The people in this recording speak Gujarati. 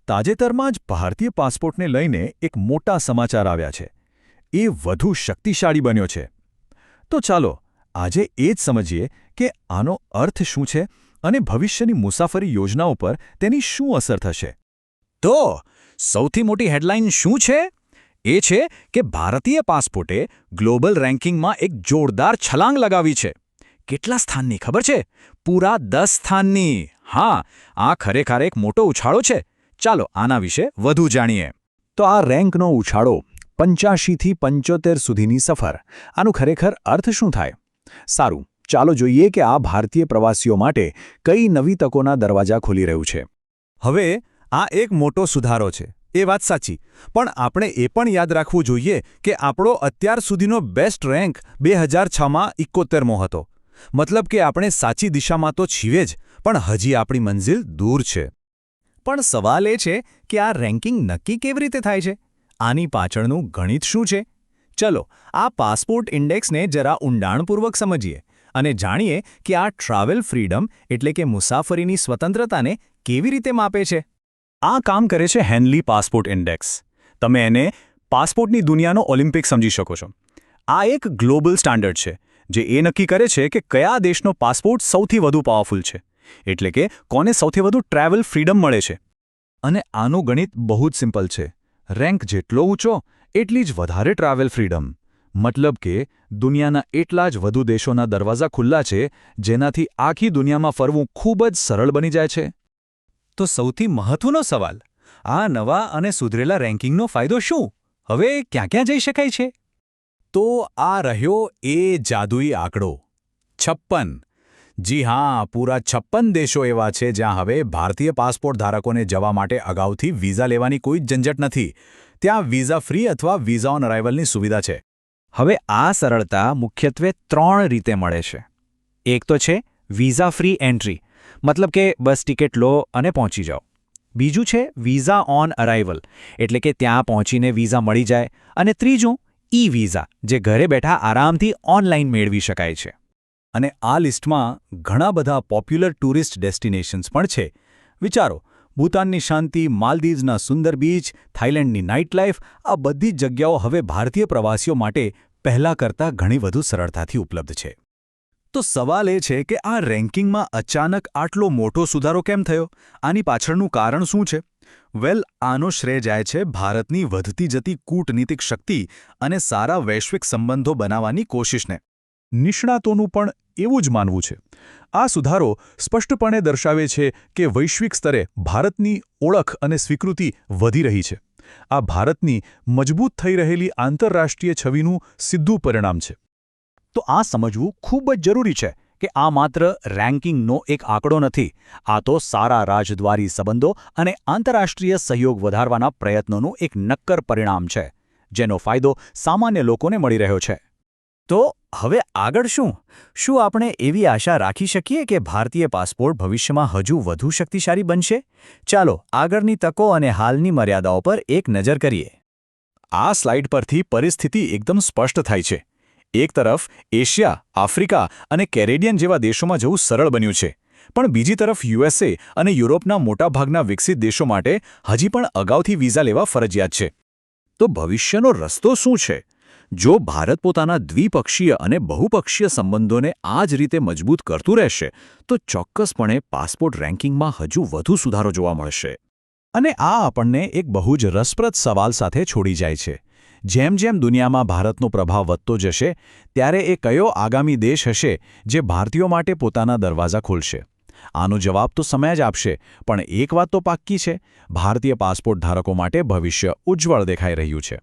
તાજેતરમાં જ ભારતીય પાસપોર્ટને લઈને એક મોટા સમાચાર આવ્યા છે. એ વધુ શક્તિશાળી બન્યો છે. તો ચાલો આજે એ જ સમજીએ કે આનો અર્થ શું છે અને ભવિષ્યની મુસાફરી યોજનાઓ પર તેની શું અસર થશે. તો સૌથી મોટી હેડલાઇન શું છે? એ છે કે ભારતીય પાસપોર્ટે ગ્લોબલ રેન્કિંગમાં એક જોરદાર છલાંગ લગાવી છે. કેટલા સ્થાનની ખબર છે? પૂરા 10 સ્થાનની. હા, આ ખરેખર એક મોટો ઉછાળો છે. ચાલો આના વિશે વધુ જાણીએ. તો આ રેન્કનો ઉછાળો 85થી 75 સુધીની સફર, આનું ખરેખર અર્થ શું થાય? સારું, ચાલો જોઈએ કે આ ભારતીય પ્રવાસીઓ માટે કઈ નવી તકોના દરવાજા ખોલી રહ્યું છે. હવે આ એક મોટો સુધારો છે, એ વાત સાચી, પણ આપણે એ પણ યાદ રાખવું જોઈએ કે આપણો અત્યાર સુધીનો બેસ્ટ રેન્ક 2006માં 71મો હતો. મતલબ કે આપણે સાચી દિશામાં તો છીએ જ, પણ હજી આપણી મંઝિલ દૂર છે. પણ સવાલ એ છે કે આ રેન્કિંગ નક્કી કેવી રીતે થાય છે? આની પાછળનું ગણિત શું છે? ચલો આ પાસપોર્ટ ઇન્ડેક્સને જરા ઊંડાણપૂર્વક સમજીએ અને જાણીએ કે આ ટ્રાવેલ ફ્રીડમ એટલે કે મુસાફરીની સ્વતંત્રતાને કેવી રીતે માપે છે. આ કામ કરે છે હેનલી પાસપોર્ટ ઇન્ડેક્સ. તમે એને પાસપોર્ટની દુનિયાનો ઓલિમ્પિક સમજી શકો છો. આ એક ગ્લોબલ સ્ટાન્ડર્ડ છે જે એ નક્કી કરે છે કે કયા દેશનો પાસપોર્ટ સૌથી વધુ પાવરફુલ છે, એટલે કે કોને સૌથી વધુ ટ્રાવેલ ફ્રીડમ મળે છે. અને આનું ગણિત બહુ જ સિમ્પલ છે. રેન્ક જેટલો ઊંચો એટલી જ વધારે ટ્રાવેલ ફ્રીડમ. મતલબ કે દુનિયાના એટલા જ વધુ દેશોના દરવાજા ખુલ્લા છે જેનાથી આખી દુનિયામાં ફરવું ખૂબ જ સરળ બની જાય છે. તો સૌથી મહત્વનો સવાલ, આ નવા અને સુધરેલા રેન્કિંગનો ફાયદો શું? હવે ક્યાં ક્યાં જઈ શકાય છે? તો આ રહ્યો એ જાદુઈ આંકડો 56. જી હા, પૂરા 56 દેશો એવા છે જ્યાં હવે ભારતીય પાસપોર્ટ ધારકોને જવા માટે અગાઉથી વિઝા લેવાની કોઈ ઝંઝટ નથી. ત્યાં વિઝા ફ્રી અથવા વિઝા ઓન અરાઇવલની સુવિધા છે. હવે આ સરળતા મુખ્યત્વે 3 રીતે મળે છે. એક તો છે વિઝા ફ્રી એન્ટ્રી, મતલબ કે બસ ટિકિટ લો અને પહોંચી જાઓ. બીજું છે વિઝા ઓન અરાઇવલ, એટલે કે ત્યાં પહોંચીને વિઝા મળી જાય. અને ત્રીજું ઈ વિઝા, જે ઘરે બેઠા આરામથી ઓનલાઈન મેળવી શકાય છે. અને આ લિસ્ટમાં ઘણા બધા પોપ્યુલર ટુરિસ્ટ ડેસ્ટિનેશન્સ પણ છે. વિચારો, ભૂતાનની શાંતિ, માલદીવ્સના સુંદર બીચ, થાઇલેન્ડની નાઇટ લાઇફ, આ બધી જ જગ્યાઓ હવે ભારતીય પ્રવાસીઓ માટે પહેલાં કરતાં ઘણી વધુ સરળતાથી ઉપલબ્ધ છે. તો સવાલ એ છે કે આ રેન્કિંગમાં અચાનક આટલો મોટો સુધારો કેમ થયો? આની પાછળનું કારણ શું છે? વેલ, આનો શ્રેય જાય છે ભારતની વધતી જતી કૂટનીતિક શક્તિ અને સારા વૈશ્વિક સંબંધો બનાવવાની કોશિશને. નિષ્ણાતોનું પણ એવું જ માનવું છે. આ સુધારો સ્પષ્ટપણે દર્શાવે છે કે વૈશ્વિક સ્તરે ભારતની ઓળખ અને સ્વીકૃતિ વધી રહી છે. આ ભારતની મજબૂત થઈ રહેલી આંતરરાષ્ટ્રીય છબીનું સીધું પરિણામ છે. તો આ સમજવું ખૂબ જ જરૂરી છે કે આ માત્ર રેન્કિંગનો એક આંકડો નથી. આ તો સારા રાજદ્વારી સંબંધો અને આંતરરાષ્ટ્રીય સહયોગ વધારવાના પ્રયત્નોનું એક નક્કર પરિણામ છે, જેનો ફાયદો સામાન્ય લોકોને મળી રહ્યો છે. તો હવે આગળ શું? શું આપણે એવી આશા રાખી શકીએ કે ભારતીય પાસપોર્ટ ભવિષ્યમાં હજુ વધુ શક્તિશાળી બનશે? ચાલો આગળની તકો અને હાલની મર્યાદાઓ પર એક નજર કરીએ. આ સ્લાઇડ પરથી પરિસ્થિતિ એકદમ સ્પષ્ટ થાય છે. એક તરફ એશિયા, આફ્રિકા અને કેરેડિયન જેવા દેશોમાં જવું સરળ બન્યું છે, પણ બીજી તરફ યુએસએ અને યુરોપના મોટાભાગના વિકસિત દેશો માટે હજી પણ અગાઉથી વિઝા લેવા ફરજિયાત છે. તો ભવિષ્યનો રસ્તો શું છે? જો ભારત પોતાના દ્વિપક્ષીય અને બહુપક્ષીય સંબંધોને આ જ રીતે મજબૂત કરતું રહેશે તો ચોક્કસપણે પાસપોર્ટ રેન્કિંગમાં હજુ વધુ સુધારો જોવા મળશે. અને આ આપણને એક બહુ જ રસપ્રદ સવાલ સાથે છોડી જાય છે. જેમ જેમ દુનિયામાં ભારતનો પ્રભાવ વધતો જશે, ત્યારે એ કયો આગામી દેશ હશે જે ભારતીયો માટે પોતાના દરવાજા ખોલશે? આનો જવાબ તો સમય જ આપશે, પણ એક વાત તો પાક્કી છે, ભારતીય પાસપોર્ટ ધારકો માટે ભવિષ્ય ઉજ્જવળ દેખાઈ રહ્યું છે.